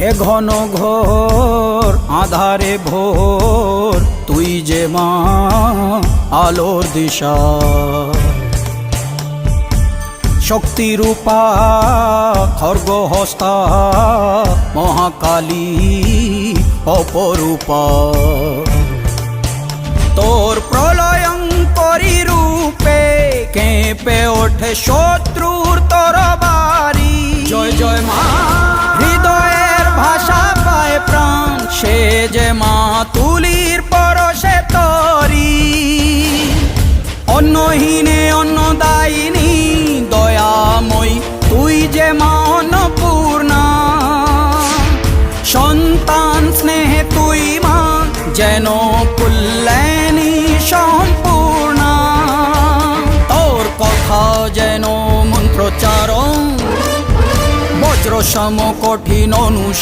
এ ঘন ঘোর আধারে ভোর তুই যে মা আলোর দিশা শক্তিরূপা খর্গহস্তা মহাকালী অপরূপা তোর প্রলয়ঙ্করী রূপে কেঁপে ওঠে শত্রুর তরবারি জয় জয় মা হৃদয়ের ভাষা পায় প্রাণ সে যে মা তুলির পরশে তরি অন্নহীনে অন্নদায়িনী দয়াময়ী তুই যে মা অন্নপূর্ণা সন্তান স্নেহে তুই মা যেন কল্যাণী সম্পূর্ণা তোর কথা যেন মন্ত্রোচ্চারণ বজ্র সম কঠিন